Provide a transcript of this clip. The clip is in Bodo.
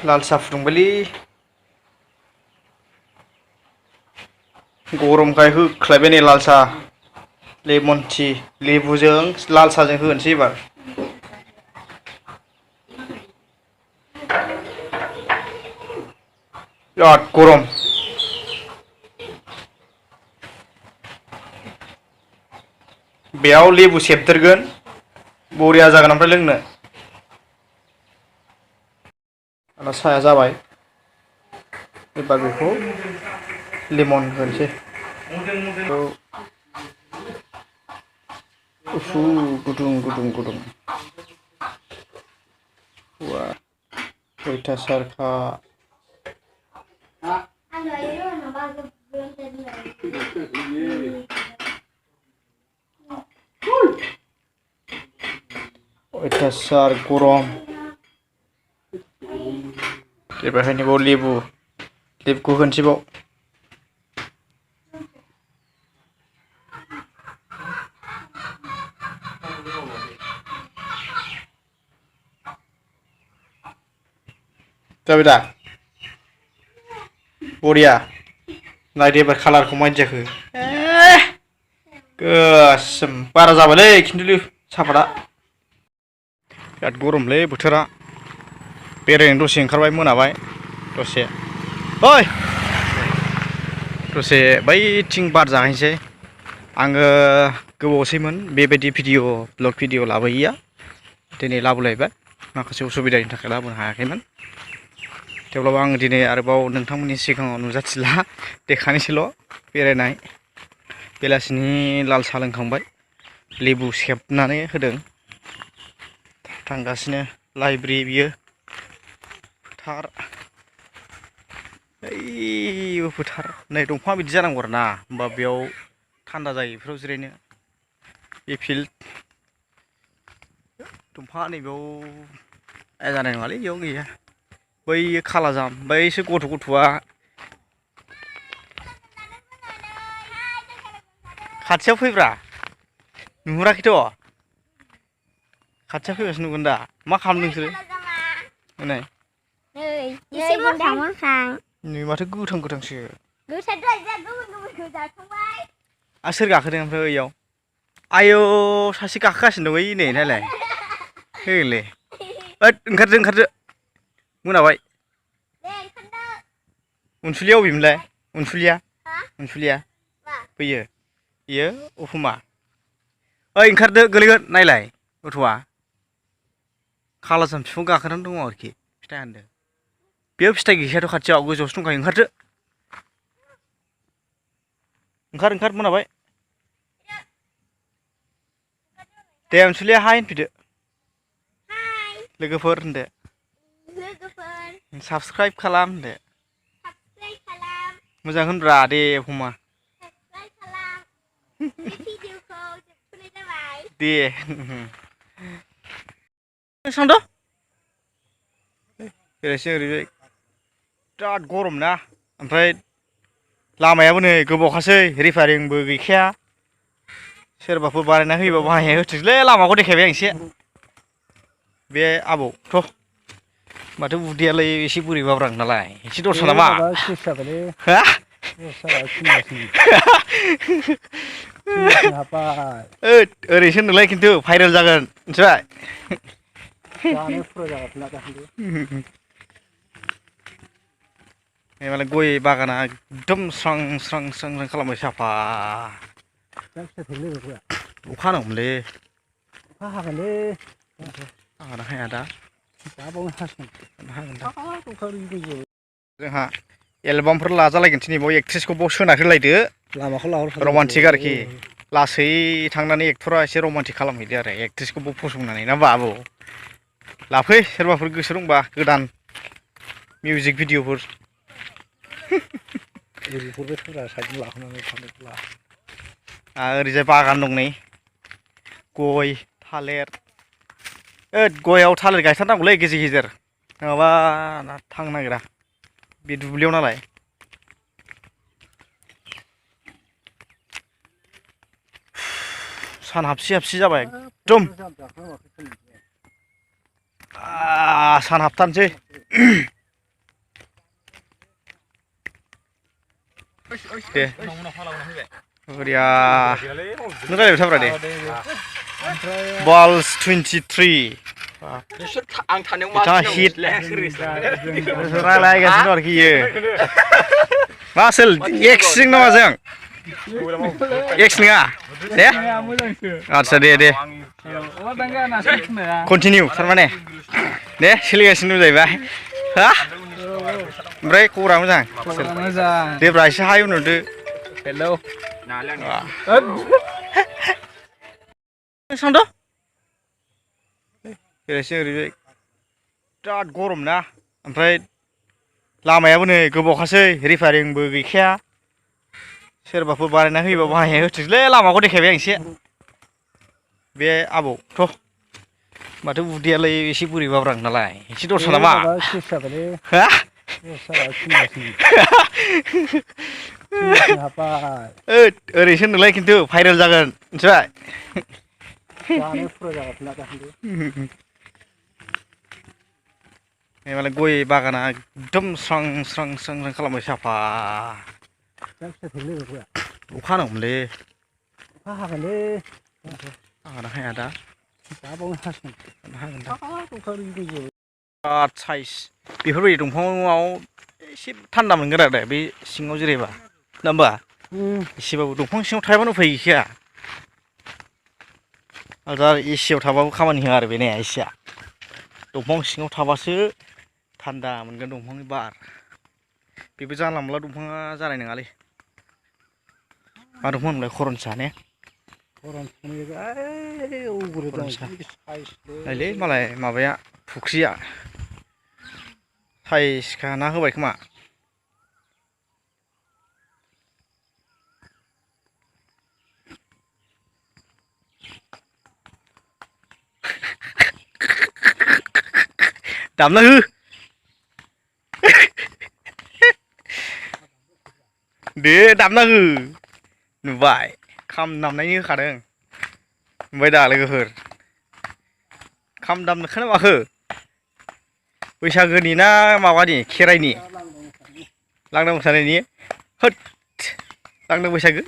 लाल साहा फुदुंबायलै गरमखाय होख्लायबाय नै लाल साहा लेमन टि लेबुजों लाल साहाजों होनोसै एबार बिराद गरम बेयाव लेबु सेबदेरगोन बरिया जागोन ओमफ्राय लोंनो आंना साहाया जाबाय एबार बेखौ लेमन होनोसै गुसु गुदुं गुदुं गुदुं वा अयथासारखा अयथासार गरम एबारहाय बाव लेबुखौ होनोसै बाव जाबाय दा बरिया नायदो एबार कालारखौ माबायदि जाखो गोसोम बारा जाबायलै खिन्थु सापाता बिराद गरमलै बोथोरा बेरायनो दसे ओंखारबाय मोनाबाय दसे ओइ दसे बैथिं बार जाहैनोसै आङो गोबावसैमोन बेबायदि ब्लग भिडिअ लाबोयैया दिनै लाबोलायबाय माखासे उसुबिदानि थाखाय लाबोनो हायाखैमोन थेवब्लाबो आं दिनै आरोबाव नोंथांमोननि सिगाङाव नुजाथिला देखानोसैल' बेरायनाय बेलासिनि लाल साहा लोंखांबाय लेबु सेबनानै होदों थांगासिनो लाइब्रेरि बियो फोथार ओइबो फोथार नै दंफाङा बिदि जानांगौ आरो ना होमबा बेयाव थान्दा जायो बेफोराव जिरायनो बे फिल्ड दंफाङा नैबेयाव जानाय नङालै बेयाव गैया बैयो खालाजाम बैसो गथ'आ खाथियाव फैब्रा नुहुराखैथ' खाथियाव फैबासो नुगोन दा मा खालामदों नोंसोरो नै नै माथो गोथां गोथांसो सोर गाखोदों ओमफ्राय ओइयाव आयौ सासे गाखोगासिनो दं ओइ नै नायलाय होले ओद ओंखारदो मोनाबाय अनसुलिया अबेमोनलाय अनसुलिया फैयो बियो अफुमा ओइ ओंखारदो गोलैगोन नायलाय गथ'आ खालाजाम बिफां गाखोनानै दङ आरोखि फिथाइ हानदों बेयाव फिथाइ गैखायाथ' खाथियाव गोजौआवसो दंखायो ओंखार मोनाबाय दे अनसुलिया हाय होनफैदो लोगोफोर होनदो साबसक्राइब खालाम होनदो मोजां होनब्रा दे अफुमा दे सांद' बेरायसै ओरैजाय बिराद गरम ना ओमफ्राय लामायाबो नै गोबावखासै रिफारिंबो गैखाया सोरबाफोर बानायना होयोबा बाहायना होथोंसैलै लामाखौ देखायबाय आं एसे बे आबौथ' माथो उदैयालाय एसे बोरैबाब्रां नालाय एसे दरसा नामा हा ओरैसो होनदोंलाय खिन्थु भाइरेल जागोन मिथिबाय मालाय गय बागाना एकदम स्रां खालामबाय साफा अखा हानांगौमोनलै हागोनना हाया दा जोंहा एलबामफोर लाजालायगोनसै नै बाव एक्ट्रिसखौ बाव सोना होलायदो रमान्टिक आरोखि लासै थांनानै एक्टरा एसे रमान्टिक खालामहैदो आरो एक्ट्रिसखौ बाव फसंनानै ना बाबु लाफै सोरबाफोर गोसो दंबा गोदान मिउजिक भिडिअफोर ओरैजाय बागान दं नै गय थालिर गयाव थालिर गायथारनांगौलै गेजेर नङाबा थांनो नागिरा बे दुब्लियाव नालाय सान हाबसि जाबाय एकदम सान हाबथारनोसै दे बरिया नों रायलायबाय थाब्रा दे बल्स 23 आं थानायाव बिथाङा हिट रायलायगासिनो आरोखि इयो मा सोल एक्सजों नामा जों एक्स नङा दे आदसा दे कन्टिनिउ थारमाने दे सोलिगासिनो जाहैबाय हा ओमफ्राय खबरा मोजां दे ब्रा एसे हाय उनहरदो हेलौ सान्द एसे ओरैजाय बिराद गरम ना ओमफ्राय लामायाबो नै गोबावखासै रिफारिंबो गैखाया सोरबाफोर बानायना होयोबा बाहाय होथोंसैलै लामाखौ देखायबाय आं एसे बे आबौथ' माथो उदैयालाय एसे बोरैबाब्रां नालाय एसे दरसा नामा हा ओरैसो नोंलाय खिन्थु भाइरेल जागोन मिथिबाय मालाय गय बागाना एकदम स्रां खालामबाय साफा अखा हानांगौमोनलै अखा हागोनलै हागोन हाया दा बिराद साइज बेफोरबायदि दंफाङाव एसे थान्दा मोनगोन आरो बे सिङाव जिरायबा नङा होमबा एसेबाबो दंफां सिङाव थायाबानो उफाय गैखाया दा एसियाव थाबाबो खामानि होआ आरो बे ने एसिया दंफां सिङाव थाबासो थान्दा मोनगोन दंफांनि बार बेबो जानला मोनला दंफाङा जानाय नङालै मा दंफां होनोमोनलाय खरनसा ने नायलै मालाय माबाया फुख्रिया साइज खाना होबाय खोमा दामना हो दे दामना हो नुबाय खाम दामनायनि होखादों ओमफ्राय दा लोगोफोर खाम दामनोखौ ना माखो बैसागोनि ना माबानि खेराइनि लांदां मोसानायनि होद लांदां बैसागो